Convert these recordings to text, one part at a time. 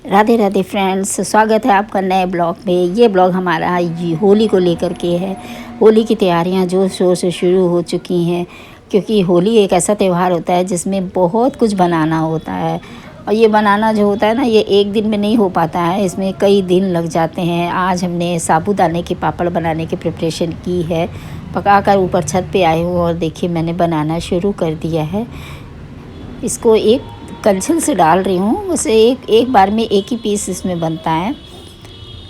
Radhe Radhe friends, स्वागत है आपका नए ब्लॉग में। ये ब्लॉग हमारा होली को लेकर के है। होली की तैयारियां जोर शोर से शुरू हो चुकी हैं, क्योंकि होली एक ऐसा त्यौहार होता है जिसमें बहुत कुछ बनाना होता है। और ये बनाना जो होता है ना, ये एक दिन में नहीं हो पाता है, इसमें कई दिन लग जाते हैं। आज हमने साबूदाने के पापड़ बनाने की प्रिपरेशन की है। पकाकर ऊपर छत पे आए हूँ और देखिए मैंने बनाना शुरू कर दिया है। इसको एक कलछल से डाल रही हूँ, उसे एक बार में एक ही पीस इसमें बनता है।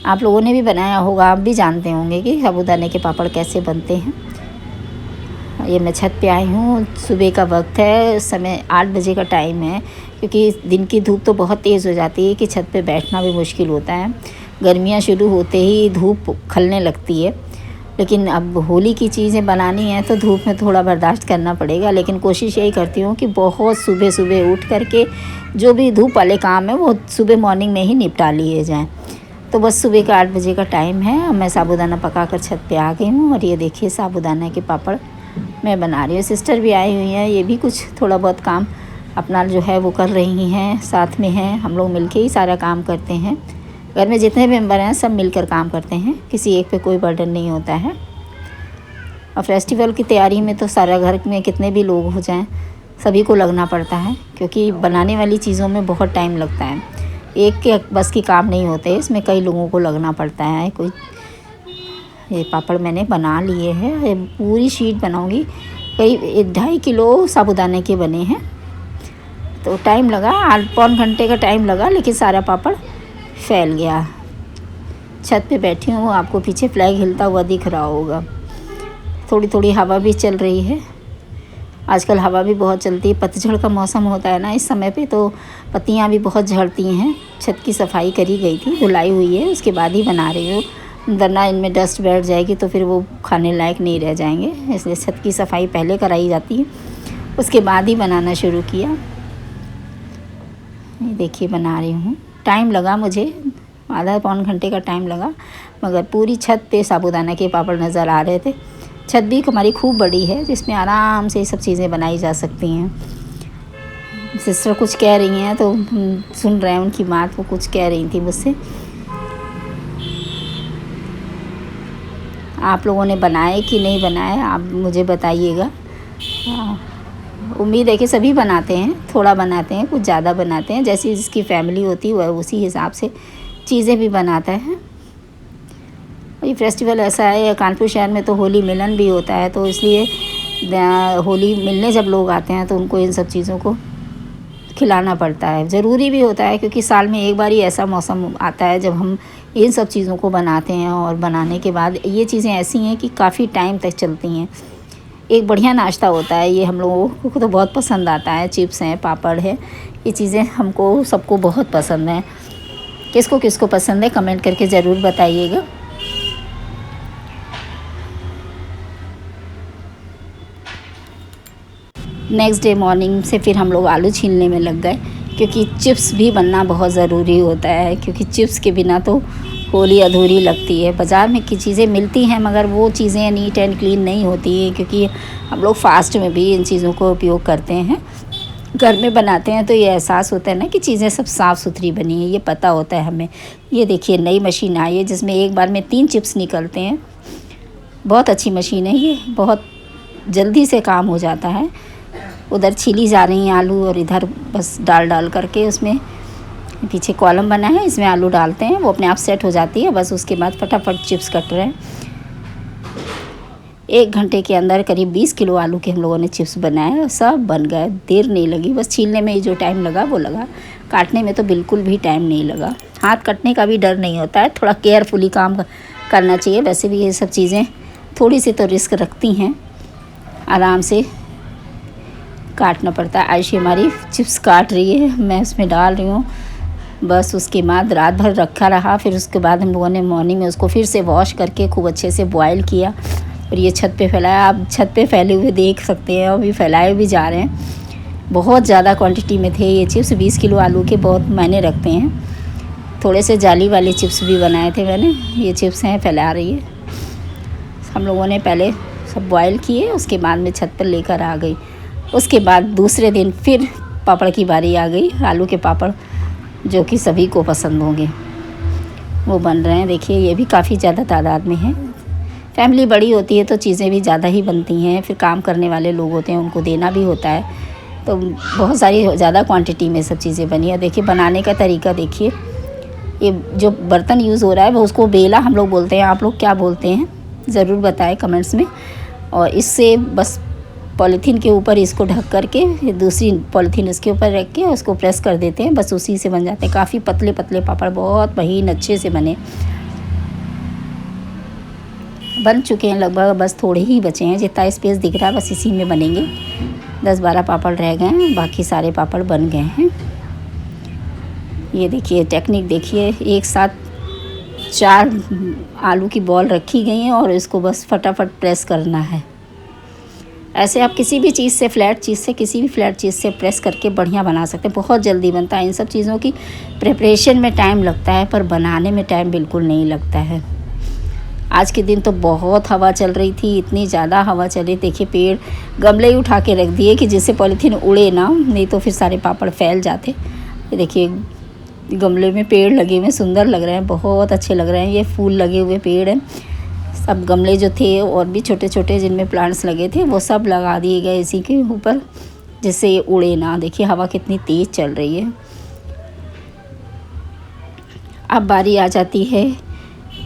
आप लोगों ने भी बनाया होगा, आप भी जानते होंगे कि साबूदाने के पापड़ कैसे बनते हैं। ये मैं छत पे आई हूँ, सुबह का वक्त है, समय 8 बजे का टाइम है, क्योंकि दिन की धूप तो बहुत तेज़ हो जाती है कि छत पे बैठना भी मुश्किल होता है। गर्मियाँ शुरू होते ही धूप खलने लगती है, लेकिन अब होली की चीज़ें बनानी हैं तो धूप में थोड़ा बर्दाश्त करना पड़ेगा। लेकिन कोशिश यही करती हूँ कि बहुत सुबह सुबह उठ करके जो भी धूप वाले काम है वो सुबह मॉर्निंग में ही निपटा लिए जाएं। तो बस सुबह का 8 बजे का टाइम है, मैं साबूदाना पकाकर छत पे आ गई हूँ। और ये देखिए साबूदाना के पापड़ मैं बना रही हूँ। सिस्टर भी आई हुई हैं, ये भी कुछ थोड़ा बहुत काम अपना जो है वो कर रही हैं, साथ में हैं। हम लोग मिलके ही सारा काम करते हैं। घर में जितने मेंबर हैं सब मिलकर काम करते हैं, किसी एक पे कोई बर्डन नहीं होता है। और फेस्टिवल की तैयारी में तो सारा घर में कितने भी लोग हो जाएं सभी को लगना पड़ता है, क्योंकि बनाने वाली चीज़ों में बहुत टाइम लगता है। एक के बस की काम नहीं होते, इसमें कई लोगों को लगना पड़ता है। ये पापड़ मैंने बना लिए हैं, पूरी शीट बनाऊंगी। कई 2.5 किलो साबूदाने के बने हैं, तो टाइम लगा, 8-9 घंटे का टाइम लगा, लेकिन सारा पापड़ फैल गया। छत पे बैठी हूँ, आपको पीछे फ्लैग हिलता हुआ दिख रहा होगा। थोड़ी थोड़ी हवा भी चल रही है, आजकल हवा भी बहुत चलती है। पतझड़ का मौसम होता है ना इस समय पे, तो पत्तियाँ भी बहुत झड़ती हैं। छत की सफाई करी गई थी, धुलाई हुई है, उसके बाद ही बना रही हूँ, वरना इनमें डस्ट बैठ जाएगी तो फिर वो खाने लायक नहीं रह जाएंगे। इसलिए छत की सफाई पहले कराई जाती है, उसके बाद ही बनाना शुरू किया। ये देखिए बना रही हूँ, टाइम लगा मुझे, 8-9 घंटे का टाइम लगा, मगर पूरी छत पे साबूदाना के पापड़ नज़र आ रहे थे। छत भी हमारी खूब बड़ी है, जिसमें आराम से ये सब चीज़ें बनाई जा सकती हैं। सिस्टर कुछ कह रही हैं तो सुन रहे हैं उनकी बात, वो कुछ कह रही थी मुझसे। आप लोगों ने बनाए कि नहीं बनाए, आप मुझे बताइएगा। उम्मीद है कि सभी बनाते हैं, थोड़ा बनाते हैं, कुछ ज़्यादा बनाते हैं, जैसी जिसकी फैमिली होती है वह उसी हिसाब से चीज़ें भी बनाता है। ये फेस्टिवल ऐसा है, कानपुर शहर में तो होली मिलन भी होता है, तो इसलिए होली मिलने जब लोग आते हैं तो उनको इन सब चीज़ों को खिलाना पड़ता है। ज़रूरी भी होता है, क्योंकि साल में एक बार ही ऐसा मौसम आता है जब हम इन सब चीज़ों को बनाते हैं। और बनाने के बाद ये चीज़ें ऐसी हैं कि काफ़ी टाइम तक चलती हैं। एक बढ़िया नाश्ता होता है, ये हम लोगों को तो बहुत पसंद आता है। चिप्स हैं, पापड़ है, ये चीज़ें हमको सबको बहुत पसंद हैं। किसको किसको पसंद है कमेंट करके ज़रूर बताइएगा। नेक्स्ट डे मॉर्निंग से फिर हम लोग आलू छीलने में लग गए, क्योंकि चिप्स भी बनना बहुत ज़रूरी होता है, क्योंकि चिप्स के बिना तो होली अधूरी लगती है। बाज़ार में की चीज़ें मिलती हैं, मगर वो चीज़ें नीट एंड क्लीन नहीं होती हैं, क्योंकि हम लोग फास्ट में भी इन चीज़ों को उपयोग करते हैं। घर में बनाते हैं तो ये एहसास होता है ना कि चीज़ें सब साफ़ सुथरी बनी है, ये पता होता है हमें। ये देखिए नई मशीन आई है, जिसमें एक बार में 3 चिप्स निकलते हैं। बहुत अच्छी मशीन है ये, बहुत जल्दी से काम हो जाता है। उधर छीली जा रही हैं आलू, और इधर बस डाल करके उसमें पीछे कॉलम बना है, इसमें आलू डालते हैं, वो अपने आप सेट हो जाती है। बस उसके बाद फटाफट चिप्स कट रहे हैं। 1 घंटे के अंदर करीब 20 किलो आलू के हम लोगों ने चिप्स बनाए, और सब बन गए। देर नहीं लगी, बस छीलने में जो टाइम लगा वो लगा, काटने में तो बिल्कुल भी टाइम नहीं लगा। हाथ कटने का भी डर नहीं होता है, थोड़ा केयरफुली काम करना चाहिए। वैसे भी ये सब चीज़ें थोड़ी सी तो रिस्क रखती हैं, आराम से काटना पड़ता है। आयशी हमारी चिप्स काट रही है, मैं उसमें डाल रही हूँ। बस उसके बाद रात भर रखा रहा, फिर उसके बाद हम लोगों ने मॉर्निंग में उसको फिर से वॉश करके खूब अच्छे से बॉयल किया, और ये छत पे फैलाया। आप छत पे फैले हुए देख सकते हैं, अभी फैलाए भी जा रहे हैं। बहुत ज़्यादा क्वांटिटी में थे ये चिप्स, 20 किलो आलू के बहुत मायने रखते हैं। थोड़े से जाली वाले चिप्स भी बनाए थे मैंने। ये चिप्स हैं, फैला रही है। हम लोगों ने पहले सब बॉयल किए, उसके बाद में छत पर लेकर आ गई। उसके बाद दूसरे दिन फिर पापड़ की बारी आ गई, आलू के पापड़ जो कि सभी को पसंद होंगे, वो बन रहे हैं। देखिए ये भी काफ़ी ज़्यादा तादाद में है। फैमिली बड़ी होती है तो चीज़ें भी ज़्यादा ही बनती हैं, फिर काम करने वाले लोग होते हैं उनको देना भी होता है, तो बहुत सारी ज़्यादा क्वांटिटी में सब चीज़ें बनी है। देखिए बनाने का तरीका देखिए, ये जो बर्तन यूज़ हो रहा है वो उसको बेला हम लोग बोलते हैं, आप लोग क्या बोलते हैं ज़रूर बताएं कमेंट्स में। और इससे बस पॉलीथीन के ऊपर इसको ढक करके दूसरी पॉलीथीन इसके ऊपर रख के उसको प्रेस कर देते हैं, बस उसी से बन जाते हैं। काफ़ी पतले पतले पापड़, बहुत महीन अच्छे से बने, बन चुके हैं लगभग, बस थोड़े ही बचे हैं। जितना स्पेस दिख रहा है बस इसी में बनेंगे। 10-12 पापड़ रह गए हैं, बाकी सारे पापड़ बन गए हैं। ये देखिए टेक्निक देखिए, एक साथ 4 आलू की बॉल रखी गई हैं और इसको बस फटाफट प्रेस करना है। ऐसे आप किसी भी चीज़ से, फ्लैट चीज़ से, किसी भी फ्लैट चीज़ से प्रेस करके बढ़िया बना सकते हैं। बहुत जल्दी बनता है। इन सब चीज़ों की प्रिपरेशन में टाइम लगता है पर बनाने में टाइम बिल्कुल नहीं लगता है। आज के दिन तो बहुत हवा चल रही थी, इतनी ज़्यादा हवा चली। देखिए पेड़, गमले ही उठा के रख दिए कि जिससे पॉलीथीन उड़े ना, नहीं तो फिर सारे पापड़ फैल जाते। ये देखिए गमले में पेड़ लगे हुए, सुंदर लग रहे हैं, बहुत अच्छे लग रहे हैं। ये फूल लगे हुए पेड़ हैं। सब गमले जो थे और भी छोटे छोटे जिनमें प्लांट्स लगे थे वो सब लगा दिए गए इसी के ऊपर, जिससे ये उड़े ना। देखिए हवा कितनी तेज़ चल रही है। अब बारी आ जाती है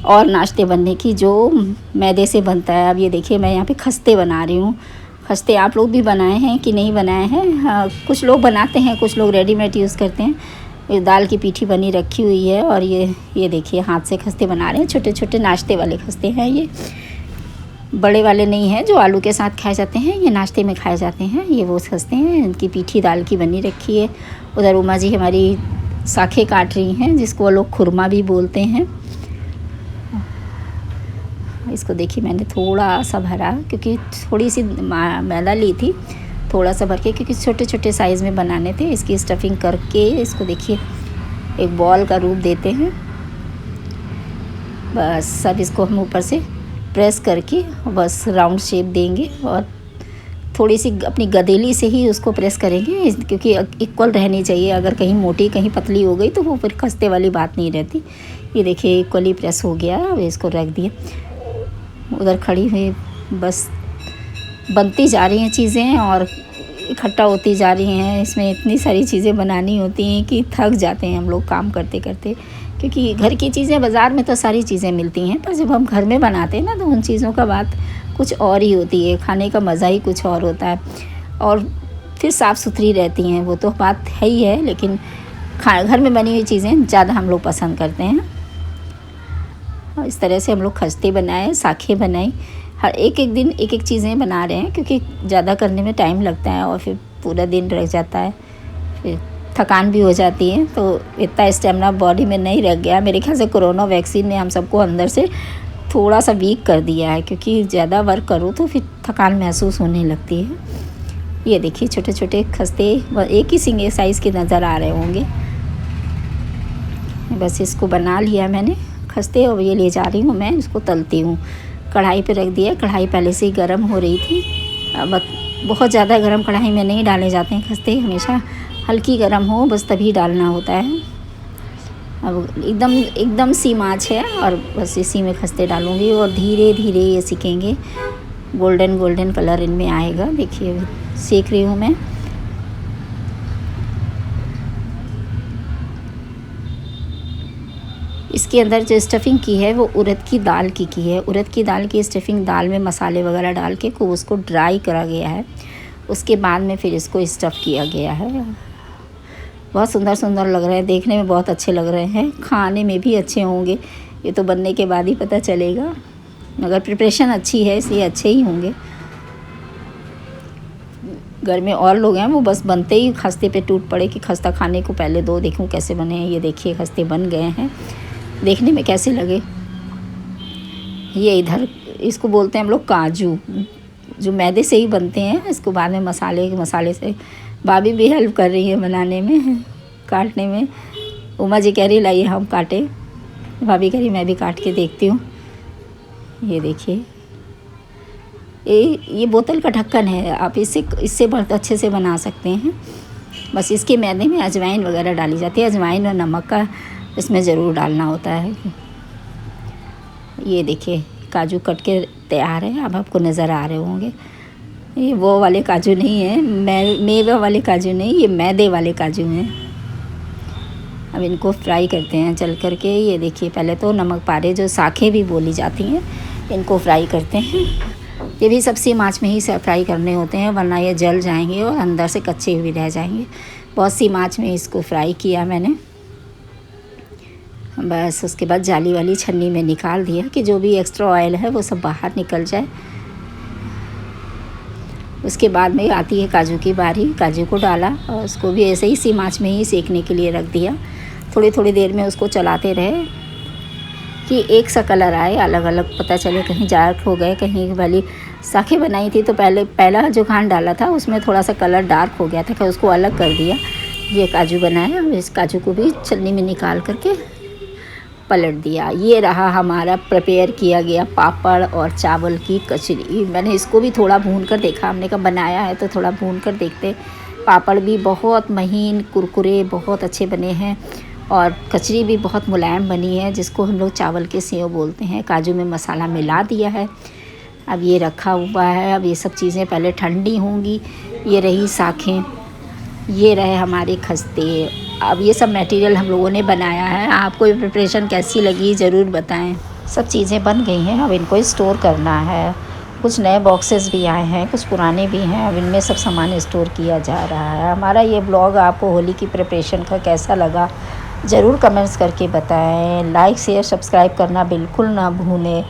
और नाश्ते बनने की, जो मैदे से बनता है। अब ये देखिए मैं यहाँ पे खस्ते बना रही हूँ। खस्ते आप लोग भी बनाए हैं कि नहीं बनाए हैं? हाँ, कुछ लोग बनाते हैं, कुछ लोग रेडीमेड यूज़ करते हैं। ये दाल की पीठी बनी रखी हुई है और ये देखिए हाथ से खस्ते बना रहे हैं। छोटे छोटे नाश्ते वाले खस्ते हैं ये, बड़े वाले नहीं हैं जो आलू के साथ खाए जाते हैं, ये नाश्ते में खाए जाते हैं। ये वो खस्ते हैं, इनकी पीठी दाल की बनी रखी है। उधर उमा जी हमारी साखे काट रही हैं, जिसको वो लोग खुरमा भी बोलते हैं। इसको देखिए मैंने थोड़ा सा भरा, क्योंकि थोड़ी सी मैदा ली थी, थोड़ा सा भर के, क्योंकि छोटे छोटे साइज़ में बनाने थे। इसकी स्टफिंग करके इसको देखिए एक बॉल का रूप देते हैं। बस सब इसको हम ऊपर से प्रेस करके बस राउंड शेप देंगे और थोड़ी सी अपनी गदेली से ही उसको प्रेस करेंगे, क्योंकि इक्वल रहनी चाहिए। अगर कहीं मोटी कहीं पतली हो गई तो वो फिर खस्ते वाली बात नहीं रहती। ये देखिए इक्वली प्रेस हो गया। अब इसको रख दिए, उधर खड़ी हुई बस बनती जा रही हैं चीज़ें और इकट्ठा होती जा रही हैं। इसमें इतनी सारी चीज़ें बनानी होती हैं कि थक जाते हैं हम लोग काम करते करते, क्योंकि घर की चीज़ें, बाज़ार में तो सारी चीज़ें मिलती हैं, पर जब हम घर में बनाते हैं ना तो उन चीज़ों का बात कुछ और ही होती है। खाने का मज़ा ही कुछ और होता है और फिर साफ़ सुथरी रहती हैं, वो तो बात है ही है। लेकिन घर में बनी हुई चीज़ें ज़्यादा हम लोग पसंद करते हैं। इस तरह से हम लोग खस्ते बनाए, साखें बनाई। हर एक एक दिन एक एक चीज़ें बना रहे हैं, क्योंकि ज़्यादा करने में टाइम लगता है और फिर पूरा दिन रह जाता है, फिर थकान भी हो जाती है। तो इतना स्टेमिना बॉडी में नहीं रह गया। मेरे ख्याल से कोरोना वैक्सीन ने हम सबको अंदर से थोड़ा सा वीक कर दिया है, क्योंकि ज़्यादा वर्क करो तो फिर थकान महसूस होने लगती है। ये देखिए छोटे छोटे खस्ते एक ही सिंगल साइज़ के नज़र आ रहे होंगे। बस इसको बना लिया मैंने खस्ते और ये ले जा रही हूँ मैं, इसको तलती हूँ। कढ़ाई पे रख दिया, कढ़ाई पहले से ही गर्म हो रही थी। अब बहुत ज़्यादा गर्म कढ़ाई में नहीं डाले जाते हैं खस्ते, हमेशा हल्की गर्म हो बस तभी डालना होता है। अब एकदम सी आँच है और बस इसी में खस्ते डालूँगी और धीरे धीरे ये सीखेंगे। गोल्डन गोल्डन कलर इनमें आएगा। देखिए सेक रही हूँ मैं। इसके अंदर जो स्टफिंग की है वो उड़द की दाल की है। उड़द की दाल की स्टफिंग, दाल में मसाले वगैरह डाल के खूब उसको ड्राई करा गया है। उसके बाद में फिर इसको स्टफ़ किया गया है। बहुत सुंदर सुंदर लग रहे हैं, देखने में बहुत अच्छे लग रहे हैं, खाने में भी अच्छे होंगे। ये तो बनने के बाद ही पता चलेगा, मगर प्रिपरेशन अच्छी है इसलिए अच्छे ही होंगे। घर में और लोग हैं, वो बस बनते ही खस्ते पे टूट पड़े कि खस्ता खाने को पहले दो, देखूं कैसे बने हैं। ये देखिए खस्ते बन गए हैं, देखने में कैसे लगे। ये इधर इसको बोलते हैं हम लोग काजू, जो मैदे से ही बनते हैं। इसको बाद में मसाले से भाभी भी हेल्प कर रही है बनाने में, काटने में। उमा जी कह रही लाइए हम काटे, भाभी कह रही मैं भी काट के देखती हूँ। ये देखिए ये बोतल का ढक्कन है, आप इससे बहुत अच्छे से बना सकते हैं। बस इसके मैदे में अजवाइन वगैरह डाली जाती है। अजवाइन और नमक का इसमें ज़रूर डालना होता है। ये देखिए काजू कट के तैयार है, अब आपको नज़र आ रहे होंगे। ये वो वाले काजू नहीं है, मेवे वाले काजू नहीं, ये मैदे वाले काजू हैं। अब इनको फ्राई करते हैं चल करके। ये देखिए पहले तो नमक पारे जो साखें भी बोली जाती हैं, इनको फ्राई करते हैं। ये भी सब्ज़ी माछ में ही फ्राई करने होते हैं, वरना ये जल जाएंगे और अंदर से कच्चे भी रह जाएंगे। बहुत सी माछ में इसको फ्राई किया मैंने। बस उसके बाद जाली वाली छन्नी में निकाल दिया कि जो भी एक्स्ट्रा ऑयल है वो सब बाहर निकल जाए। उसके बाद में आती है काजू की बारी। काजू को डाला और उसको भी ऐसे ही सी माच में ही सेकने के लिए रख दिया। थोड़ी थोड़ी देर में उसको चलाते रहे कि एक सा कलर आए, अलग अलग पता चले। कहीं डार्क हो गए, कहीं वाली साखें बनाई थी तो पहला जो खांड डाला था उसमें थोड़ा सा कलर डार्क हो गया था, कि उसको अलग कर दिया। ये काजू बनाया, इस काजू को भी छन्नी में निकाल करके पलट दिया। ये रहा हमारा प्रिपेयर किया गया पापड़ और चावल की कचरी। मैंने इसको भी थोड़ा भून कर देखा, हमने कहा बनाया है तो थोड़ा भून कर देखते। पापड़ भी बहुत महीन कुरकुरे बहुत अच्छे बने हैं और कचरी भी बहुत मुलायम बनी है, जिसको हम लोग चावल के सेव बोलते हैं। काजू में मसाला मिला दिया है, अब ये रखा हुआ है। अब ये सब चीज़ें पहले ठंडी होंगी। ये रही साखें, ये रहे हमारे खस्ते। अब ये सब मटेरियल हम लोगों ने बनाया है। आपको ये प्रिपरेशन कैसी लगी ज़रूर बताएं। सब चीज़ें बन गई हैं, अब इनको स्टोर करना है। कुछ नए बॉक्सेस भी आए हैं, कुछ पुराने भी हैं, अब इनमें सब सामान स्टोर किया जा रहा है। हमारा ये ब्लॉग आपको होली की प्रिपरेशन का कैसा लगा ज़रूर कमेंट्स करके बताएं। लाइक शेयर सब्सक्राइब करना बिल्कुल ना भूलें।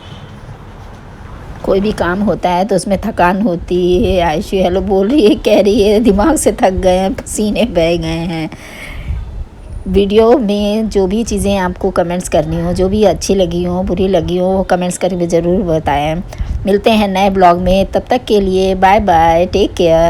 कोई भी काम होता है तो उसमें थकान होती है। आयशु हेलो बोल रही है, कह रही है दिमाग से थक गए हैं, पसीने बह गए हैं। वीडियो में जो भी चीज़ें आपको कमेंट्स करनी हो, जो भी अच्छी लगी हो बुरी लगी हो, वो कमेंट्स करके ज़रूर बताएं। मिलते हैं नए ब्लॉग में, तब तक के लिए बाय बाय, टेक केयर।